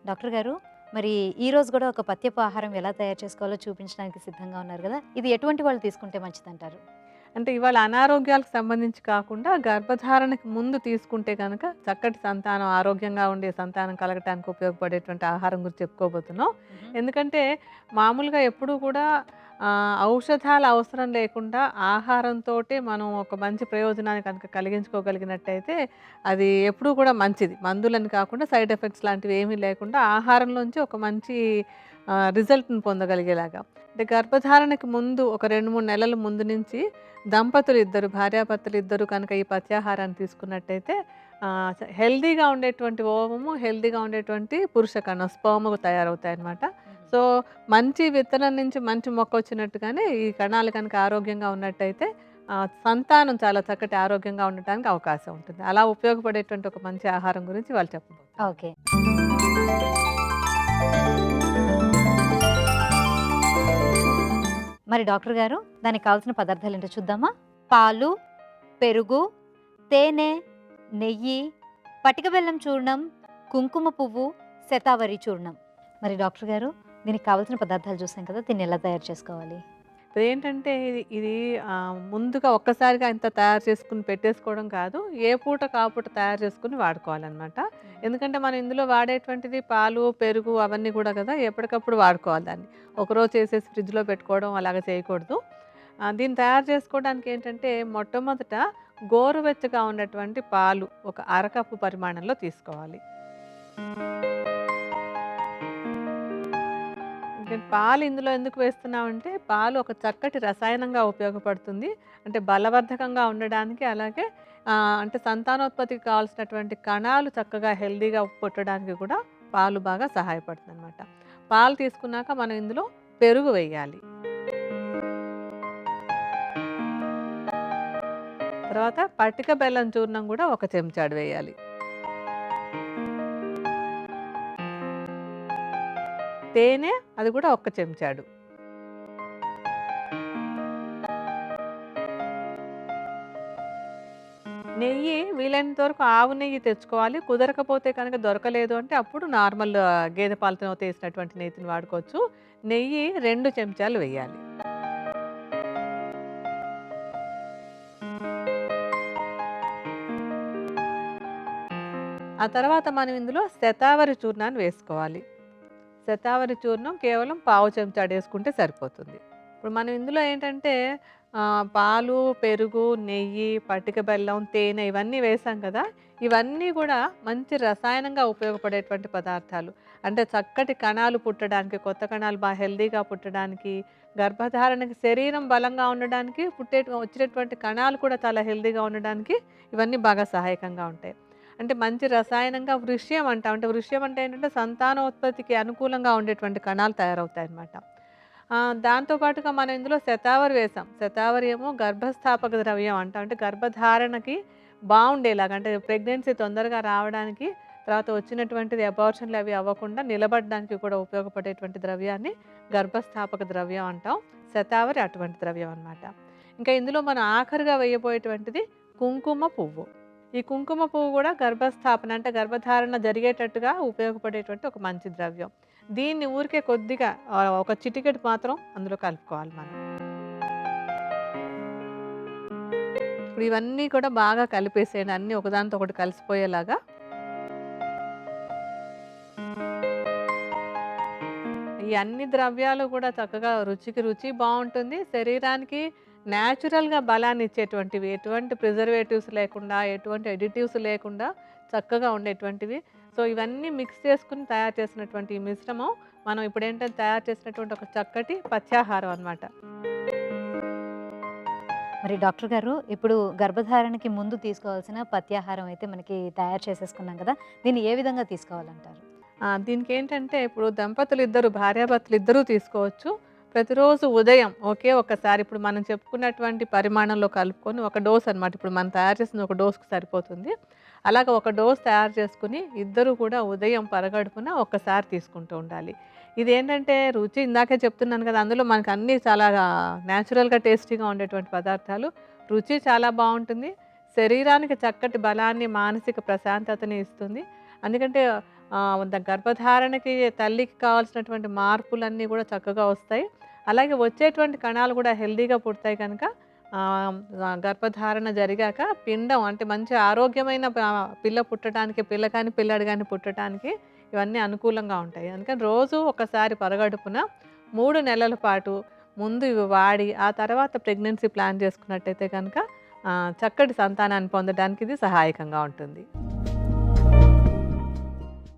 Doctor గారు, మరి ఈ రోజు గూడా ఒక పథ్యపు ఆహారం ఎలా తయారు చేసుకోవాలో చూపించడానికి సిద్ధంగా ఉన్నారు గదా! ఇది ఎటువంటి వాళ్ళు తీసుకుంటే మంచిదంటారు? అంటే ఇవాళ అనారోగ్యాలకు సంబంధించి కాకుండా గర్భధారణకు ముందు తీసుకుంటే గనక చక్కటి సంతానం ఆరోగ్యంగా ఉండే సంతానం కలగటానికి ఉపయోగపడేటువంటి ఆహారం గురించి చెప్పుకోబోతున్నాం. హుహు. ఎందుకంటే మామూలుగా ఎప్పుడూ కూడా ఔషధాల అవసరం లేకుండా ఆహారంతోటే మనం ఒక మంచి ప్రయోజనాన్ని కనుక కలిగించుకోగలిగినట్టయితే అది ఎప్పుడూ కూడా మంచిది. మందులని కాకుండా సైడ్ ఎఫెక్ట్స్ లాంటివి ఏమీ లేకుండా ఆహారంలోంచి ఒక మంచి రిజల్ట్‌ని పొందగలిగేలాగా. అంటే గర్భధారణకు ముందు ఒక 2, 3 నెలల ముందు నుంచి దంపతులిద్దరు, భార్యాభర్తలిద్దరూ కనుక ఈ పథ్యాహారాన్ని తీసుకున్నట్టయితే హెల్తీగా ఉండేటువంటి ఓవము, హెల్తీగా ఉండేటువంటి పురుష కణం స్పెర్మ్ తయారవుతాయన్నమాట. హుహు. సో, మంచి విత్తనం నుంచి మంచి మొక్కొచ్చినట్టుగానే ఈ కణాలు కనుక ఆరోగ్యంగా ఉన్నట్టయితే సంతానం చాలా చక్కటి ఆరోగ్యంగా ఉండటానికి అవకాశం ఉంటుంది. అలా ఉపయోగపడేటువంటి ఒక మంచి ఆహారం గురించి వాళ్ళు చెప్పబోతున్నారు. ఓకే. మరి డాక్టర్ గారు, దానికి కావాల్సిన పదార్థాలేంటో చూద్దామా? పాలు, పెరుగు, తేనె, నెయ్యి, పటిక బెల్లం చూర్ణం, కుంకుమ పువ్వు, శతావరి చూర్ణం. మరి డాక్టర్ గారు, దీనికి కావాల్సిన పదార్థాలు చూసాం కదా! దీన్ని ఎలా తయారు చేసుకోవాలి? ఇప్పుడేంటంటే ఇది ముందుగా ఒక్కసారిగా ఇంత తయారు చేసుకొని పెట్టేసుకోవడం కాదు. ఏ పూటకి ఆ పూట తయారు చేసుకొని వాడుకోవాలనమాట. ఎందుకంటే మనం ఇందులో వాడేటువంటిది పాలు, పెరుగు అవన్నీ కూడా కదా! ఎప్పటికప్పుడు వాడుకోవాలి దాన్ని. ఒకరోజు చేసేసి ఫ్రిడ్జ్‌లో పెట్టుకోవడం అలాగా చేయకూడదు. దీన్ని తయారు చేసుకోవడానికి ఏంటంటే మొట్టమొదట గోరువెచ్చగా ఉన్నటువంటి పాలు ఒక అరకప్పు పరిమాణంలో తీసుకోవాలి. ఇంక పాలు ఇందులో ఎందుకు వేస్తున్నామంటే, పాలు ఒక చక్కటి రసాయనంగా ఉపయోగపడుతుంది. అంటే బలవర్ధకంగా ఉండడానికి, అలాగే అంటే సంతానోత్పత్తికి కావాల్సినటువంటి కణాలు చక్కగా హెల్తీగా పుట్టడానికి కూడా పాలు బాగా సహాయపడుతుందనమాట. పాలు తీసుకున్నాక మనం ఇందులో పెరుగు వేయాలి. తర్వాత పటిక బెల్లం చూర్ణం కూడా ఒక చెంచాడు వేయాలి. తేనె అది కూడా ఒక్క చెంచాడు. నెయ్యి వీలైనంత వరకు ఆవు నెయ్యి తెచ్చుకోవాలి. కుదరకపోతే కనుక దొరకలేదు అంటే అప్పుడు నార్మల్ గేదె పాలతో తీసినటువంటి నెయ్యిని వాడుకోవచ్చు. నెయ్యి 2 చెంచాలు వేయాలి. ఆ తర్వాత మనం ఇందులో శతావరి చూర్ణాన్ని వేసుకోవాలి. శతావరి చూర్ణం కేవలం పావు చెంచాడేసుకుంటే సరిపోతుంది. ఇప్పుడు మనం ఇందులో ఏంటంటే పాలు, పెరుగు, నెయ్యి, పటిక బెల్లం, తేనె ఇవన్నీ వేసాం కదా! ఇవన్నీ కూడా మంచి రసాయనంగా ఉపయోగపడేటువంటి పదార్థాలు. అంటే చక్కటి కణాలు పుట్టడానికి, కొత్త కణాలు హెల్తీగా పుట్టడానికి, గర్భధారణకి శరీరం బలంగా ఉండడానికి, వచ్చేటటువంటి కణాలు కూడా చాలా హెల్తీగా ఉండడానికి ఇవన్నీ బాగా సహాయకంగా ఉంటాయి. అంటే మంచి రసాయనంగా వృష్యం అంటాం. అంటే వృష్యం అంటే ఏంటంటే సంతానోత్పత్తికి అనుకూలంగా ఉండేటువంటి కణాలు తయారవుతాయన్నమాట. దాంతో పాటుగా మనం ఇందులో శతావరి వేసాం. శతావరి ఏమో గర్భస్థాపక ద్రవ్యం అంటాం. అంటే గర్భధారణకి బావుండేలాగా, అంటే ప్రెగ్నెన్సీ తొందరగా రావడానికి, తర్వాత వచ్చినటువంటిది అబార్షన్‌లు అవి అవ్వకుండా నిలబడడానికి కూడా ఉపయోగపడేటువంటి ద్రవ్యాన్ని గర్భస్థాపక ద్రవ్యం అంటాం. శతావరి అటువంటి ద్రవ్యం అన్నమాట. ఇంకా ఇందులో మనం ఆఖరిగా వేయబోయేటువంటిది కుంకుమ పువ్వు. ఈ కుంకుమ పువ్వు కూడా గర్భస్థాపన అంటే గర్భధారణ జరిగేటట్టుగా ఉపయోగపడేటువంటి ఒక మంచి ద్రవ్యం. దీన్ని ఊరికే కొద్దిగా ఒక చిటికెడు మాత్రం అందులో కలుపుకోవాలి మనం. ఇప్పుడు ఇవన్నీ కూడా బాగా కలిపేసేయండి. అన్నీ ఒకదానితో ఒకటి కలిసిపోయేలాగా. ఈ అన్ని ద్రవ్యాలు కూడా చక్కగా రుచికి రుచి బావుంటుంది. శరీరానికి నేచురల్‌గా బలాన్ని ఇచ్చేటువంటివి. ఎటువంటి ప్రిజర్వేటివ్స్ లేకుండా, ఎటువంటి అడిటివ్స్ లేకుండా చక్కగా ఉండేటువంటివి. సో, ఇవన్నీ మిక్స్ చేసుకొని తయారు చేసినటువంటి ఈ మిశ్రమం మనం ఇప్పుడేంటంటే తయారు చేసినటువంటి ఒక చక్కటి పథ్యాహారం అన్నమాట. మరి డాక్టర్ గారు, ఇప్పుడు గర్భధారణకి ముందు తీసుకోవాల్సిన పథ్యాహారం అయితే మనకి తయారు చేసేసుకున్నాం కదా! దీన్ని ఏ విధంగా తీసుకోవాలంటారు? దీనికేంటంటే ఇప్పుడు దంపతులిద్దరూ భార్యాభర్తలిద్దరూ తీసుకోవచ్చు. ప్రతిరోజు ఉదయం ఒకే ఒక్కసారి ఇప్పుడు మనం చెప్పుకున్నటువంటి పరిమాణంలో కలుపుకొని ఒక డోస్ అనమాట. ఇప్పుడు మనం తయారు చేసింది ఒక డోస్‌కి సరిపోతుంది. అలాగ ఒక డోస్ తయారు చేసుకొని ఇద్దరూ కూడా ఉదయం పరగడుపున ఒక్కసారి తీసుకుంటూ ఉండాలి. ఇదేంటంటే రుచి ఇందాకే చెప్తున్నాను కదా! అందులో మనకు అన్నీ చాలా నేచురల్‌గా టేస్టీగా ఉండేటువంటి పదార్థాలు. రుచి చాలా బావుంటుంది. శరీరానికి చక్కటి బలాన్ని, మానసిక ప్రశాంతతని ఇస్తుంది. ఎందుకంటే గర్భధారణకి తల్లికి కావాల్సినటువంటి మార్పులన్నీ కూడా చక్కగా వస్తాయి. అలాగే వచ్చేటువంటి కణాలు కూడా హెల్తీగా పుడతాయి కనుక గర్భధారణ జరిగాక పిండం అంటే మంచి ఆరోగ్యమైన పిల్ల పుట్టడానికి, పిల్ల కానీ పిల్లాడు కానీ పుట్టడానికి ఇవన్నీ అనుకూలంగా ఉంటాయి. అందుకని రోజు ఒకసారి పరగడుపున 3 నెలల పాటు ముందు ఇవి వాడి ఆ తర్వాత ప్రెగ్నెన్సీ ప్లాన్ చేసుకున్నట్టయితే కనుక చక్కటి సంతానాన్ని పొందడానికి ఇది సహాయకంగా ఉంటుంది.